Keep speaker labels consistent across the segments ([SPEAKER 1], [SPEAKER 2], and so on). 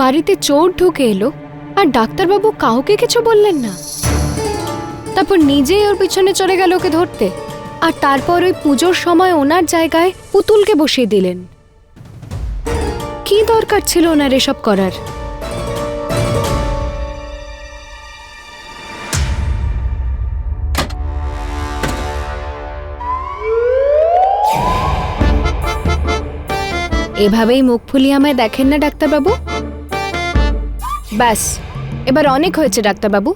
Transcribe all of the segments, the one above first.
[SPEAKER 1] বাড়িতে চোর ঢুকে এলো আর ডাক্তারবাবু কাউকে কিছু বললেন না। তারপর নিজেই ওর পিছনে চলে গেল ওকে ধরতে, আর তারপর ওই পুজোর সময় ওনার জায়গায় পুতুলকে বসিয়ে দিলেন। কি দরকার ছিল ওনার এসব করার? এভাবেই মুখ ফুলিয়ে আমায় দেখেন না ডাক্তারবাবু? ব্যাস, এবার অনেক হয়েছে ডাক্তারবাবু।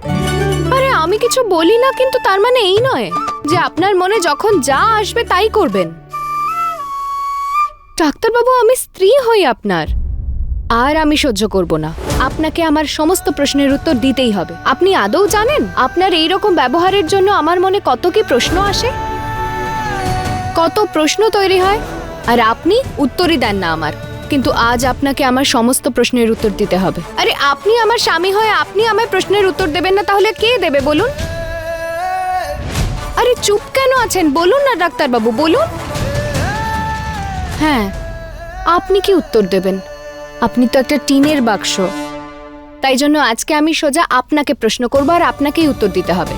[SPEAKER 1] আরে আমি কিছু বলি না, কিন্তু তার মানে এই নয় যে আপনার মনে যখন যা আসবে তাই করবেন। ডাক্তারবাবু, আমি স্ত্রী হই আপনার, আর আমি সহ্য করব না। আপনাকে আমার সমস্ত প্রশ্নের উত্তর দিতেই হবে। আপনি আদৌ জানেন আপনার এই রকম ব্যবহারের জন্য আমার মনে কত কি প্রশ্ন আসে, কত প্রশ্ন তৈরি হয়, আর আপনি উত্তরই দেন না আমার। কিন্তু আজ আপনাকে আমার সমস্ত প্রশ্নের উত্তর দিতে হবে। আরে আপনি আমার স্বামী হয়ে আপনি আমার প্রশ্নের উত্তর দেবেন না, তাহলে কে দেবে বলুন? আরে চুপ কেন আছেন? বলুন না ডাক্তারবাবু, বলুন। হ্যাঁ, আপনি কি উত্তর দেবেন? আপনি তো একটা টিনের বাক্স। তাই জন্য আজকে আমি সোজা আপনাকে প্রশ্ন করব, আর আপনাকেই উত্তর দিতে হবে।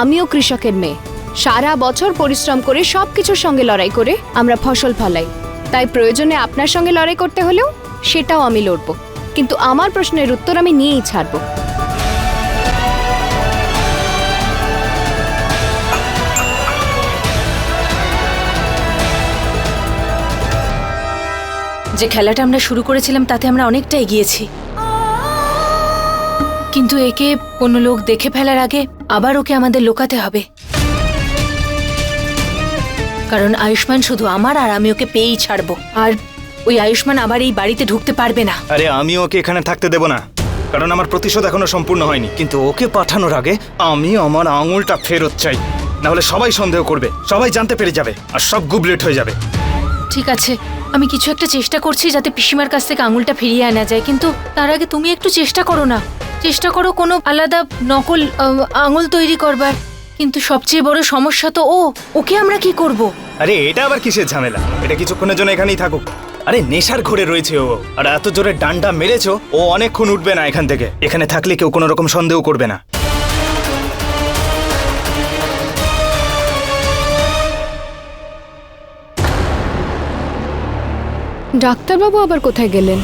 [SPEAKER 1] আমিও কৃষকের মেয়ে, সারা বছর পরিশ্রম করে সবকিছুর সঙ্গে লড়াই করে আমরা ফসল ফলাই। তাই প্রয়োজনে আপনার সঙ্গে লড়াই করতে হলেও সেটাও আমি লড়ব, কিন্তু আমার প্রশ্নের উত্তর আমি নিয়েই ছাড়ব।
[SPEAKER 2] যে খেলাটা আমরা শুরু করেছিলাম তাতে আমরা অনেকটা এগিয়েছি, কিন্তু একে কোনো লোক দেখে ফেলার আগে আবার ওকে আমাদের লুকাতে হবে। কারণ আয়ুষ্মান শুধু আমার, আর আমি ওকে পেয়েই ছাড়বো। আর ওই আয়ুষ্মান আবার এই বাড়িতে ঢুকতে পারবে না।
[SPEAKER 3] আরে আমি ওকে এখানে থাকতে দেব না, কারণ আমার প্রতিশোধ এখনো সম্পূর্ণ হয়নি। কিন্তু ওকে পাঠানোর আগে আমি আমার আঙুলটা ফেরত চাই, না হলে সবাই সন্দেহ করবে, সবাই জানতে পেরে যাবে, আর সব গুবলেট হয়ে যাবে।
[SPEAKER 2] ঠিক আছে, আমি কিছু একটা চেষ্টা করছি যাতে পিসিমার কাছ থেকে আঙুলটা ফিরিয়ে আনা যায়, কিন্তু তার আগে তুমি একটু চেষ্টা করো না। চেষ্টা করো কোনো আলাদা নকল আঙুল তৈরি করবার। কিন্তু সবচেয়ে বড় সমস্যা তো ওকে আমরা কি করব?
[SPEAKER 3] আরে এটা আবার কিসের ঝামেলা? এটা কিছুক্ষণের জন্য এখানেই থাকুক। আরে নেশার ঘোরে রয়েছে ও, আর এত জোরে ডান্ডা মেরেছো, ও অনেকক্ষণ উঠবে না এখান থেকে। এখানে থাকলে কেউ কোনো রকম সন্দেহ করবে না।
[SPEAKER 1] ডাক্তারবাবু আবার কোথায় গেলেন?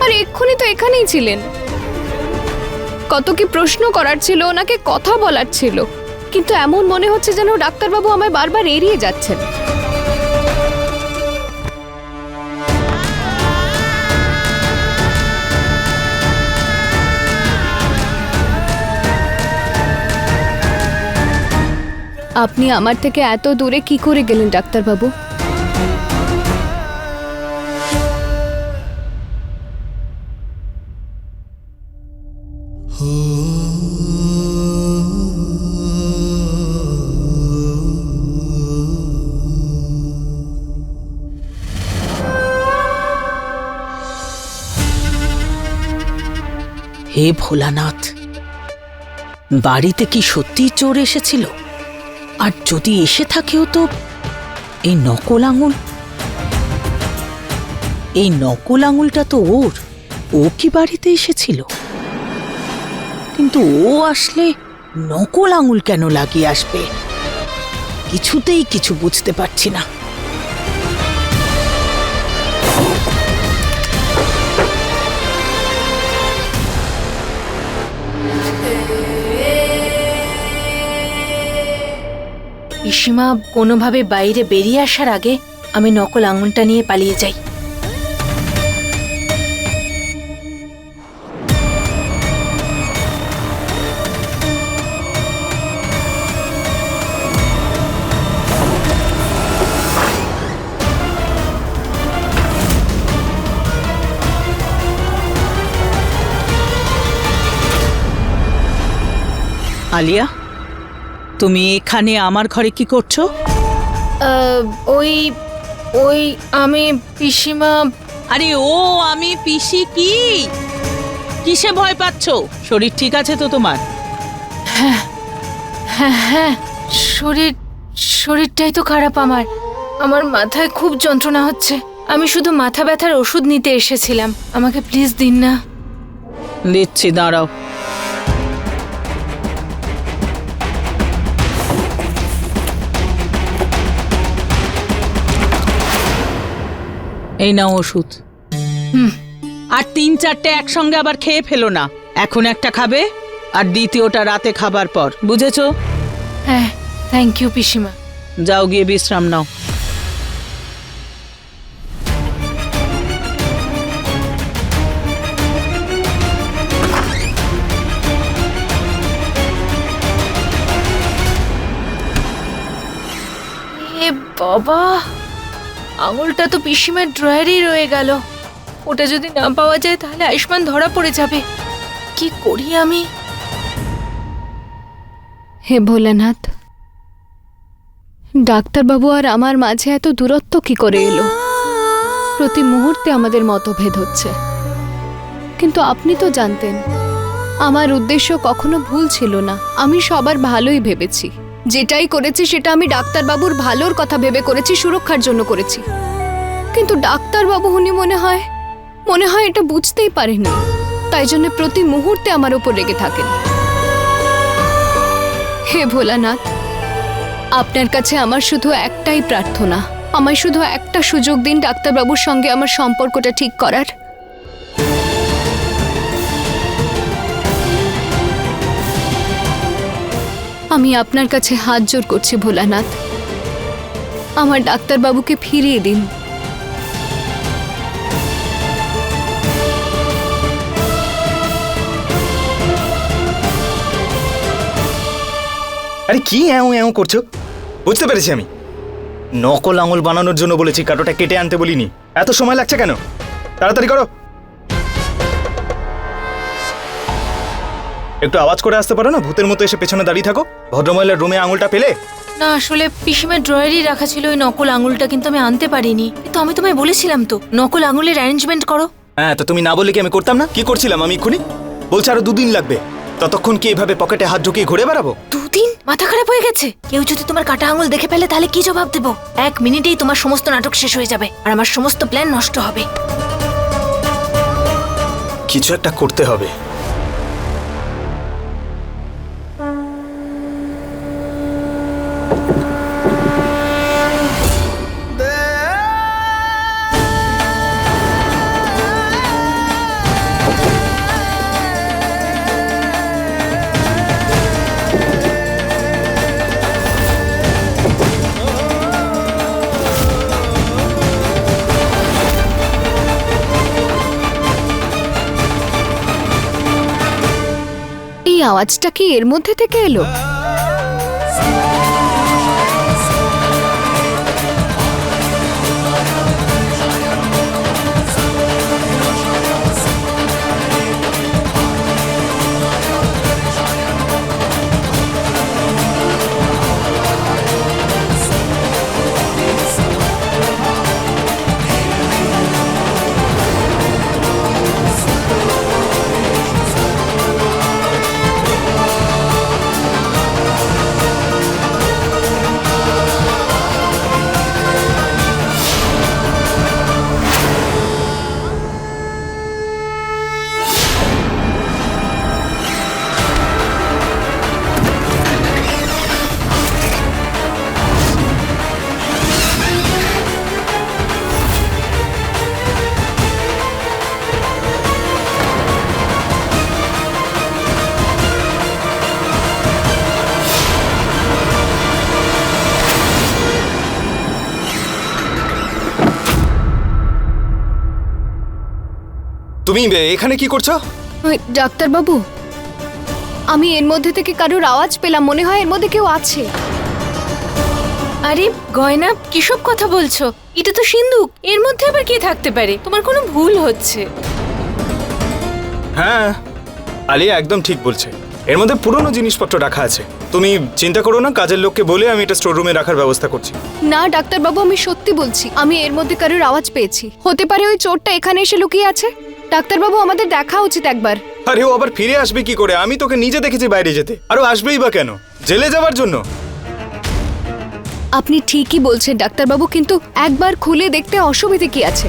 [SPEAKER 1] আর এক্ষুনি তো এখানেই ছিলেন। কত কি প্রশ্ন করার ছিল, ওনাকে কথা বলার ছিল, কিন্তু এমন মনে হচ্ছে যেন ডাক্তারবাবু আমায় বারবার এড়িয়ে যাচ্ছেন। আপনি আমার থেকে এত দূরে কি করে গেলেন ডাক্তারবাবু?
[SPEAKER 4] হে ভোলানাথ, বাড়িতে কি সত্যি চোর এসেছিল? আর যদি এসে থাকেও তো এই নকল আঙুল, এই নকল আঙুলটা তো ওর। ও কি বাড়িতে এসেছিল? কিন্তু ও আসলে নকল আঙুল কেন লাগিয়ে আসবে? কিছুতেই কিছু বুঝতে পারছি না।
[SPEAKER 2] পিসিমা কোনোভাবে বাইরে বেরিয়ে আসার আগে আমি নকল আঙুলটা নিয়ে পালিয়ে যাই।
[SPEAKER 4] আলিয়া, তুমি এখানে আমার ঘরে কি করছো?
[SPEAKER 2] ওই ওই আমি পিসিমা।
[SPEAKER 4] আরে ও আমি পিসি কি? কিসে ভয় পাচ্ছো? শরীর ঠিক আছে তো তোমার?
[SPEAKER 2] হ্যাঁ হ্যাঁ হ্যাঁ, শরীরটাই তো খারাপ। আমার মাথায় খুব যন্ত্রণা হচ্ছে। আমি শুধু মাথা ব্যথার ওষুধ নিতে এসেছিলাম, আমাকে প্লিজ দিন না।
[SPEAKER 4] দিচ্ছি, দাঁড়াও। এই নাও ওষুধ। আর 3-4টে একসঙ্গে আবার খেয়ে ফেলো না। এখন একটা খাবে আর দ্বিতীয়টা রাতে খাবার পর, বুঝেছো?
[SPEAKER 2] হ্যাঁ, থ্যাংক ইউ পিসিমা।
[SPEAKER 4] যাও গিয়ে বিশ্রাম নাও।
[SPEAKER 2] এ বাবা, আঙুলটা তো পিসিমার ড্রয়ারেই রয়ে গেল। ওটা যদি না পাওয়া যায় তাহলে আয়ুষ্মান ধরা পড়ে যাবে। কি করি আমি?
[SPEAKER 1] হে ভোলানাথ, ডাক্তারবাবু আর আমার মাঝে এত দূরত্ব কি করে এলো? প্রতি মুহূর্তে আমাদের মতভেদ হচ্ছে, কিন্তু আপনি তো জানতেন আমার উদ্দেশ্য কখনো ভুল ছিল না। আমি সবার ভালোই ভেবেছি, যেটাই করেছি সেটা আমি ডাক্তারবাবুর ভালোর কথা ভেবে করেছি, সুরক্ষার জন্য করেছি। কিন্তু ডাক্তারবাবু উনি মনে হয় এটা বুঝতেই পারেনি, তাই জন্য প্রতি মুহূর্তে আমার উপর রেগে থাকেন। হে ভোলানাথ, আপনার কাছে আমার শুধু একটাই প্রার্থনা, আমায় শুধু একটা সুযোগ দিন ডাক্তারবাবুর সঙ্গে আমার সম্পর্কটা ঠিক করার। আমি আপনার কাছে হাত জোড় করছি ভোলানাথ, আমার ডাক্তারবাবুকে ফিরিয়ে দিন।
[SPEAKER 3] আরে কি এও এও করছো? বুঝতে পেরেছি আমি। নকল আঙুল বানানোর জন্য বলেছি, কাঁটোটা কেটে আনতে বলিনি। এত সময় লাগছে কেন? তাড়াতাড়ি করো। একটু আওয়াজ করে আসতে পারো না? ভূতের মতো এসে পেছনে দাঁড়িয়ে থাকো। ভদ্রমহিলার রুমে আঙুলটা পেলে?
[SPEAKER 2] না, আসলে পিসিমার ড্রয়ারেই রাখা ছিল ওই নকল আঙুলটা, কিন্তু আমি আনতে পারিনি। কিন্তু আমি তোমায় বলেছিলাম তো নকল আঙুলের অ্যারেঞ্জমেন্ট করো।
[SPEAKER 3] হ্যাঁ, তো তুমি না বললে কি আমি করতাম না? কি করছিলাম আমি এক্ষুনি? বলছে আরো 2 দিন লাগবে। ততক্ষণ কি এভাবে পকেটে হাত ঢুকিয়ে ঘুরে বেড়াবো?
[SPEAKER 2] 2 দিন? মাথা খারাপ হয়ে গেছে? কেউ যদি তোমার কাটা আঙুল দেখে ফেলে তাহলে কি জবাব দেবো? 1 মিনিটেই তোমার সমস্ত নাটক শেষ হয়ে যাবে আর আমার সমস্ত প্ল্যান নষ্ট হবে।
[SPEAKER 3] কিছু একটা করতে হবে।
[SPEAKER 1] এই আওয়াজটা কি এর মধ্যে থেকে এলো?
[SPEAKER 3] তুমি এখানে কি করছো?
[SPEAKER 1] ওই ডাক্তারবাবু, আমি এর মধ্যে থেকে কারোর আওয়াজ পেলাম, মনে হয় এর মধ্যে কেউ আছে।
[SPEAKER 2] আরে গয়না, কিসব কথা বলছো? এটা তো সিন্দুক, এর মধ্যে আবার কে থাকতে পারে? তোমার কোনো ভুল হচ্ছে।
[SPEAKER 3] হ্যাঁ, আলিয়া একদম ঠিক বলছে। এর মধ্যে পুরনো জিনিসপত্র রাখা আছে। তুমি চিন্তা করো না, কাজের লোককে বলে আমি এটা স্টোর রুমে রাখার ব্যবস্থা করছি।
[SPEAKER 1] না ডাক্তারবাবু, আমি সত্যি বলছি, আমি এর মধ্যে কারোর আওয়াজ পেয়েছি। হতে পারে ওই চোরটা এখানে এসে লুকিয়ে আছে। ডাক্তারবাবু, আমাদের দেখা উচিত একবার।
[SPEAKER 3] আরে ও আবার ফিরে আসবে কি করে? আমি তোকে নিজে দেখেছি বাইরে যেতে। আরো আসবেই বা কেন? জেলে যাওয়ার জন্য?
[SPEAKER 1] আপনি ঠিকই বলছেন ডাক্তারবাবু, কিন্তু একবার খুলে দেখতে অসুবিধে কি আছে?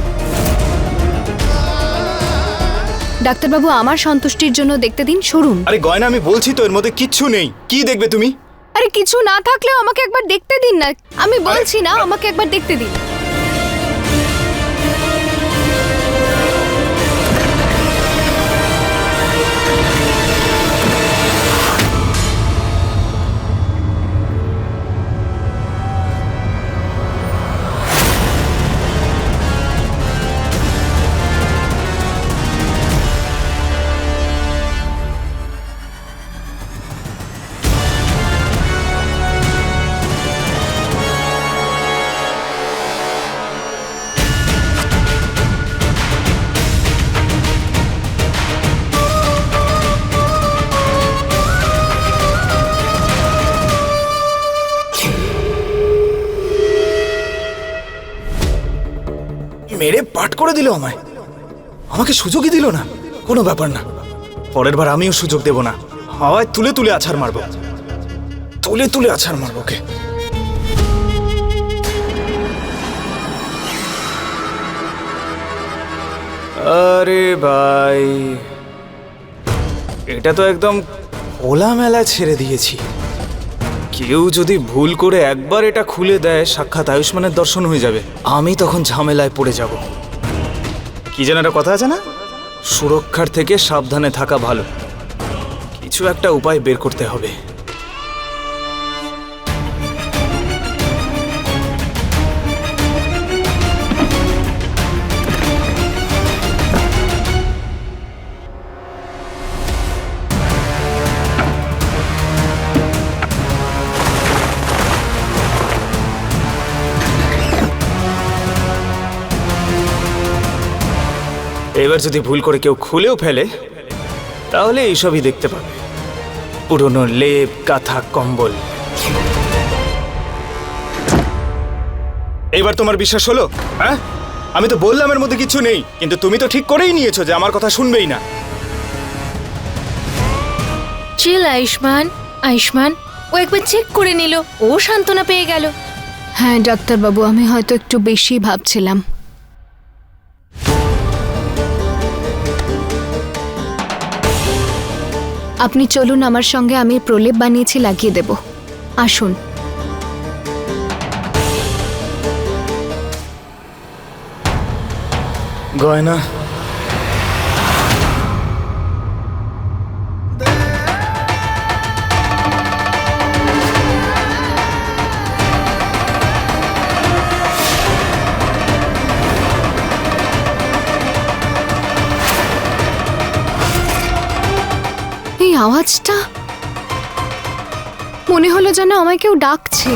[SPEAKER 1] ডাক্তারবাবু, আমার সন্তুষ্টির জন্য দেখতে দিন, সরুন।
[SPEAKER 3] আরে গয়না, আমি বলছি তো এর মধ্যে কিচ্ছু নেই। কি দেখবে তুমি?
[SPEAKER 1] আরে কিছু না থাকলেও আমাকে একবার দেখতে দিন না, আমি বলছি না, আমাকে একবার দেখতে দিন।
[SPEAKER 3] মেরে পাট করে দিল আমায়, আমাকে সুযোগই দিল না। কোনো ব্যাপার না, পরের বার আমিও সুযোগ দেব না। হাওয়ায় তুলে তুলে আছাড় মারবো, তুলে তুলে আছাড় মারবো ওকে। আরে ভাই, এটা তো একদম খোলামেলা ছেড়ে দিয়েছি। কেউ যদি ভুল করে একবার এটা খুলে দেয়, সাক্ষাৎ আয়ুষ্মানের দর্শন হয়ে যাবে। আমি তখন ঝামেলায় পড়ে যাব। কি যেন একটা কথা আছে না, সুরক্ষার থেকে সাবধানে থাকা ভালো। কিছু একটা উপায় বের করতে হবে। এবার যদি ভুল করে কেউ খুলেও ফেলে, তাহলে এইসবই দেখতে পাবে, পুরনো লেপ, কাঁথা, কম্বল। এবার তোমার বিশ্বাস হলো? হ্যাঁ, আমি তো বললাম এর মধ্যে কিছু নেই, কিন্তু তুমি তো ঠিক করেই নিয়েছো যে আমার কথা শুনবেই না।
[SPEAKER 2] চিল আয়ুষ্মান, আয়ুষ্মান ও একবার চেক করে নিল, ও সান্ত্বনা পেয়ে গেল।
[SPEAKER 1] হ্যাঁ ডাক্তারবাবু, আমি হয়তো একটু বেশি ভাবছিলাম। আপনি চলুন আমার সঙ্গে, আমি প্রলেপ বানিয়েছি, লাগিয়ে দেব। আসুন।
[SPEAKER 3] গয়না,
[SPEAKER 1] এই আওয়াজটা মনে হলো যেন আমায় কেউ ডাকছে।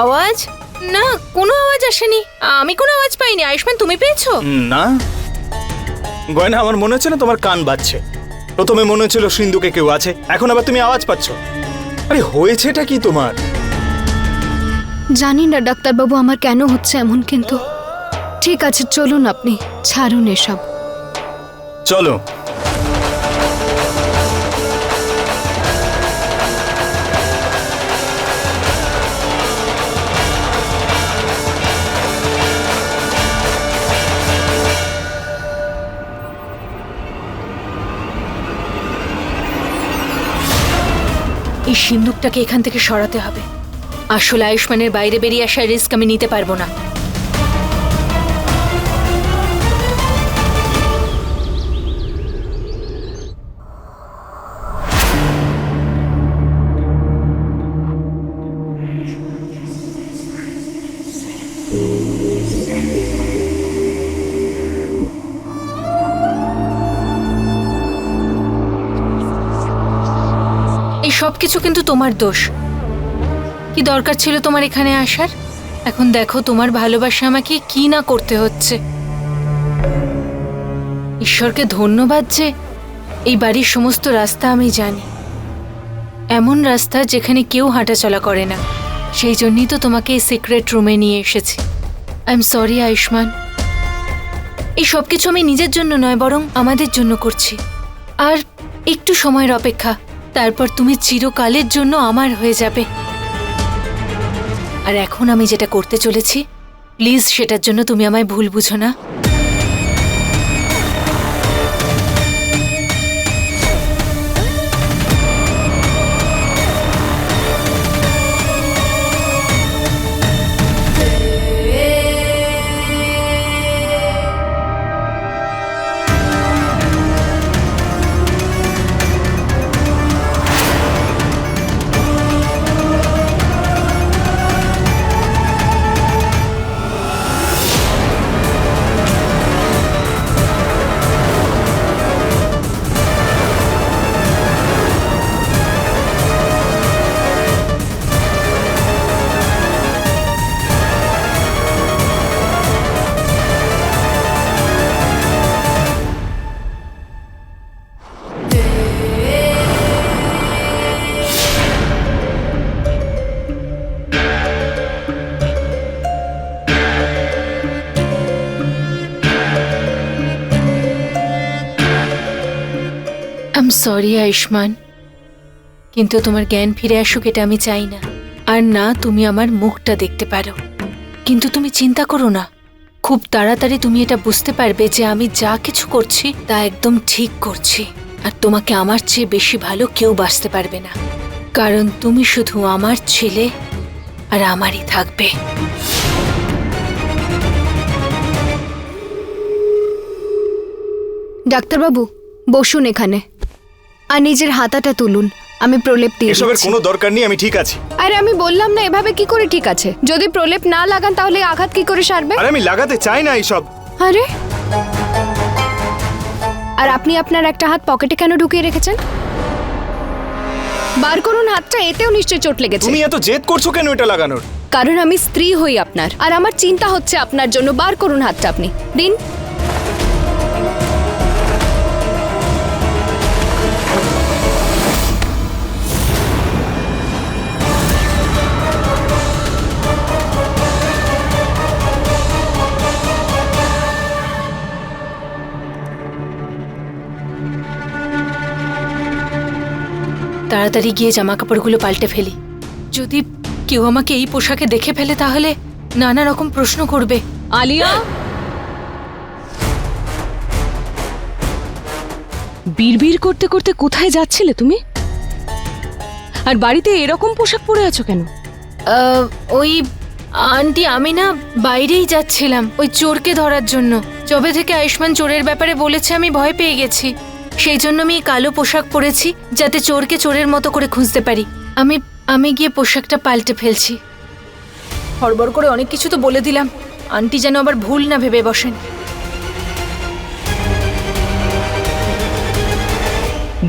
[SPEAKER 2] আওয়াজ? না, কোনো আওয়াজ আসেনি, আমি কোনো আওয়াজ পাইনি। আয়ুষ্মান, তুমি পেয়েছো?
[SPEAKER 3] না গয়না, আমার মনে হচ্ছে না তোমার কান বাজছে। প্রথমে মনে হচ্ছিল সিন্ধুকে কেউ আছে, এখন আবার তুমি আওয়াজ পাচ্ছ। আরে হয়েছেটা কি তোমার?
[SPEAKER 1] জানি না ডাক্তারবাবু আমার কেন হচ্ছে এমন, কিন্তু ঠিক আছে চলুন, আপনি ছাড়ুন এসব।
[SPEAKER 3] চলো।
[SPEAKER 2] এই সিন্দুকটাকে এখান থেকে সরাতে হবে। আসলে আয়ুষ্মানের বাইরে বেরিয়ে আসার রিস্ক আমি নিতে পারবো না। এই সব কিছু কিন্তু তোমার দোষ। কি দরকার ছিল তোমার এখানে আসার? এখন দেখো তোমার ভালোবাসা আমাকে কি না করতে হচ্ছে। ঈশ্বরকে ধন্যবাদ যে এই বাড়ির সমস্ত রাস্তা আমি জানি, এমন রাস্তা যেখানে কেউ হাঁটাচলা করে না। সেই জন্যই তো তোমাকে এই সিক্রেট রুমে নিয়ে এসেছি। আই এম সরি আয়ুষ্মান, এই সব কিছু আমি নিজের জন্য নয় বরং আমাদের জন্য করছি। আর একটু সময়ের অপেক্ষা, তারপর তুমি চিরকালের জন্য আমার হয়ে যাবে। আর এখন আমি যেটা করতে চলেছি, প্লিজ সেটার জন্য তুমি আমায় ভুল বুঝো না। সরি আয়ুষ্মান, কিন্তু তোমার জ্ঞান ফিরে আসুক এটা আমি চাই না। আর না তুমি আমার মুখটা দেখতে পারো। কিন্তু তুমি চিন্তা করো না, খুব তাড়াতাড়ি তুমি এটা বুঝতে পারবে যে আমি যা কিছু করছি তা একদম ঠিক করছি। আর তোমাকে আমার চেয়ে বেশি ভালো কেউ বাঁচতে পারবে না, কারণ তুমি শুধু আমার ছেলে আর আমারই থাকবে।
[SPEAKER 1] ডাক্তারবাবু বসুন এখানে আর নিজের হাতাটা তুলুন, আমি প্রলেপ দিয়ে
[SPEAKER 3] এসবের
[SPEAKER 1] দিচ্ছি।
[SPEAKER 3] কোনো দরকার নেই, আমি ঠিক আছি।
[SPEAKER 1] আরে আমি বললাম না এভাবে কি করে ঠিক আছে? যদি প্রলেপ না লাগান তাহলে আঘাত কি করে সারবে?
[SPEAKER 3] আরে আমি লাগাতে চাই না এইসব।
[SPEAKER 1] আরে আর আপনি আপনার একটা হাত পকেটে কেন ঢুকিয়ে রেখেছেন? বার করুন হাতটা, এতেও নিশ্চয়ই চোট লেগেছে।
[SPEAKER 3] তুমি এত জেদ করছো কেন এটা লাগানোর?
[SPEAKER 1] কারণ আমি স্ত্রী হই আপনার, আর আমার চিন্তা হচ্ছে আপনার জন্য। বার করুন হাতটা, আপনি দিন।
[SPEAKER 2] তাড়াতাড়ি গিয়ে জামা কাপড়গুলো পাল্টে ফেলি। যদি কেউ আমাকে এই পোশাকে দেখে ফেলে তাহলে নানা রকম প্রশ্ন করবে।
[SPEAKER 5] আলিয়া, বিড়বিড় করতে করতে কোথায় যাচ্ছিলে তুমি? আর বাড়িতে এরকম পোশাক পরে আছো কেন?
[SPEAKER 2] ওই আন্টি, আমি না বাইরেই যাচ্ছিলাম ওই চোরকে ধরার জন্য। যবে থেকে আয়ুষ্মান চোরের ব্যাপারে বলেছে আমি ভয় পেয়ে গেছি, সেই জন্য আমি এই কালো পোশাক পরেছি যাতে চোরকে চোরের মতো করে খুঁজতে পারি। আমি গিয়ে পোশাকটা পাল্টে ফেলছি। হড়বড় করে অনেক কিছু তো বলে দিলাম, আন্টি যেন আবার ভুল না ভেবে বসেন।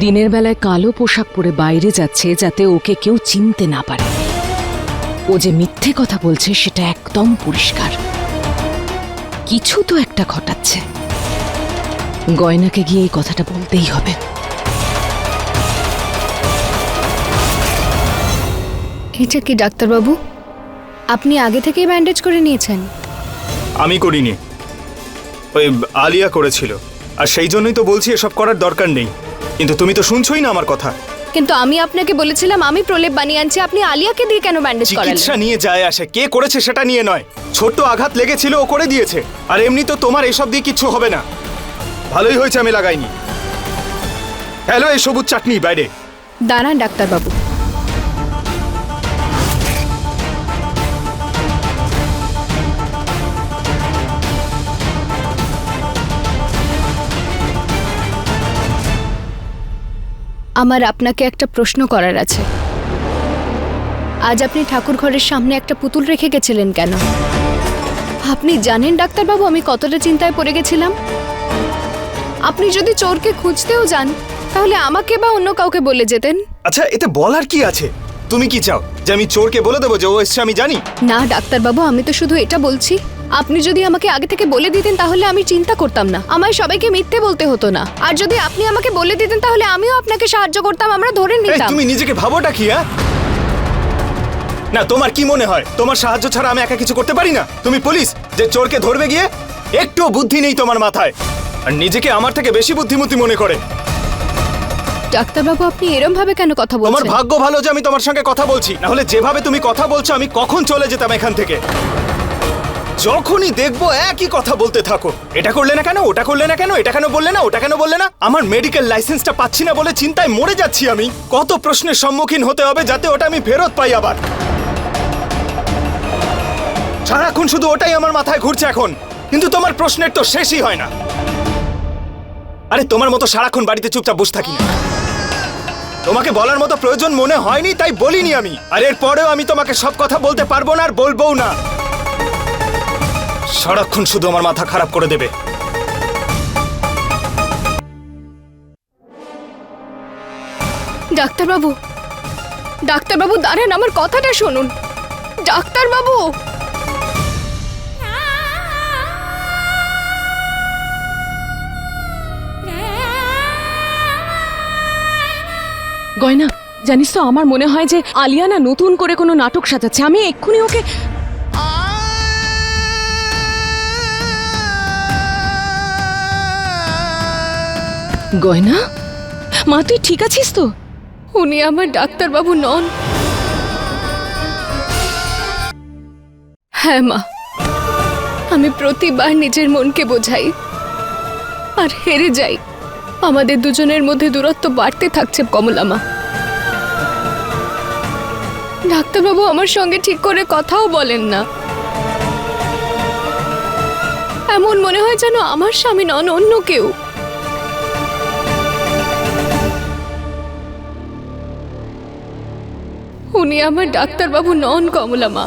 [SPEAKER 5] দিনের বেলায় কালো পোশাক পরে বাইরে যাচ্ছে যাতে ওকে কেউ চিনতে না পারে। ও যে মিথ্যে কথা বলছে সেটা একদম পরিষ্কার। কিছু তো একটা ঘটাচ্ছে। গয়নাকে গিয়ে এই কথাটা বলতেই হবে।
[SPEAKER 1] এটা কি ডাক্তারবাবু? আপনি আগে থেকেই ব্যান্ডেজ করে নিয়েছেন?
[SPEAKER 3] আমি করিনি, ওই আলিয়া করেছিল। আর সেই জন্যই তো বলছি এসব করার দরকার নেই। কিন্তু তুমি তো শুনছোই না আমার কথা।
[SPEAKER 1] কিন্তু আমি আপনাকে বলেছিলাম আমি প্রলেপ বানিয়ে আনছি, আপনি আলিয়াকে দিয়ে কেন ব্যান্ডেজ করালেন?
[SPEAKER 3] চিকিৎসা নিয়ে যায় আসে, কে করেছে সেটা নিয়ে নয়। ছোট্ট আঘাত লেগেছিল, ও করে দিয়েছে। আর এমনি তো তোমার এসব দিয়ে কিচ্ছু হবে না। ভালোই হয়েছে আমি লাগাইনি। হ্যালো, এই সবুজ চাটনি বাইরে।
[SPEAKER 1] দাঁড়ান ডাক্তারবাবু, আমার আপনাকে একটা প্রশ্ন করার আছে। আজ আপনি ঠাকুর ঘরের সামনে একটা পুতুল রেখে গেছিলেন কেন? আপনি জানেন ডাক্তারবাবু আমি কতটা চিন্তায় পড়ে গেছিলাম। আপনি যদি চোরকে খুঁজতেও যান তাহলে আমাকে বা অন্য কাউকে বলে যেতেন।
[SPEAKER 3] আচ্ছা, এতে বলার কি আছে? তুমি কি চাও যে আমি চোরকে বলে দেবো যে ও এসছে আমি জানি?
[SPEAKER 1] না ডাক্তারবাবু, আমি তো শুধু এটা বলছি, আপনি যদি আমাকে আগে থেকে বলে দিতেন তাহলে আমি চিন্তা করতাম না, আমায় সবাইকে মিথ্যে বলতে হতো না। আর যদি আপনি আমাকে বলে দিতেন তাহলে আমিও আপনাকে সাহায্য করতাম, আমরা ধরে
[SPEAKER 3] এই,
[SPEAKER 1] নিতাম।
[SPEAKER 3] তুমি নিজেকে ভাবোটা কি? না, তোমার কি মনে হয় তোমার সাহায্য ছাড়া আমি একা কিছু করতে পারি না? তুমি পুলিশ যে চোরকে ধরবে গিয়ে? একটু বুদ্ধি নেই তোমার মাথায়, আর নিজেকে আমার থেকে বেশি বুদ্ধিমতী মনে করে।
[SPEAKER 1] ডাক্তারবাবু, আপনি এরম ভাবে কেন কথা
[SPEAKER 3] তোমার
[SPEAKER 1] বলছেন?
[SPEAKER 3] ভাগ্য ভালো যে আমি তোমার সঙ্গে কথা বলছি, না হলে যেভাবে তুমি কথা বলছো আমি কখন চলে যেতাম এখান থেকে। যখনই দেখবো একই কথা বলতে থাকো, এটা করলে না কেন, ওটা করলে না কেন, এটা কেন বললে না, ওটা কেন বললে না। আমার মেডিকেল লাইসেন্সটা পাচ্ছি না বলে চিন্তায় মরে যাচ্ছি আমি। কত প্রশ্নের সম্মুখীন হতে হবে যাতে ওটা আমি ফেরত পাই আবার। সারাক্ষণ শুধু ওটাই আমার মাথায় ঘুরছে এখন, কিন্তু তোমার প্রশ্নের তো শেষই হয় না। আরে তোমার মতো সারাক্ষণ বাড়িতে চুপচাপ বসে থাকি না। তোমাকে বলার মতো প্রয়োজন মনে হয়নি তাই বলিনি আমি, আর এরপরেও আমি তোমাকে সব কথা বলতে পারবো না আর বলবোও না। সারাক্ষণ শুধু আমার মাথা খারাপ করে দেবে।
[SPEAKER 1] ডাক্তারবাবু, ডাক্তারবাবু দাঁড়ান, আমার কথাটা শুনুন। ডাক্তারবাবু,
[SPEAKER 5] গয়না, জানিস তো আমার মনে হয় যে আলিয়া না নতুন করে কোনো নাটক সাজাচ্ছে। আমি এক্ষুনি ওকে... গয়না, মা তুই ঠিক আছিস তো?
[SPEAKER 1] উনি আমার ডাক্তারবাবু নন। হ্যাঁ মা, আমি প্রতিবার নিজের মনকে বোঝাই আর হেরে যাই। আমাদের দুজনের মধ্যে দূরত্ব বাড়তে থাকছে কমলা মা। ডাক্তারবাবু আমার সঙ্গে ঠিক করে কথাও বলেন না। এমন মনে হয় যেন আমার স্বামী নন, অন্য কেউ। উনি আমার ডাক্তারবাবু নন কমলা মা।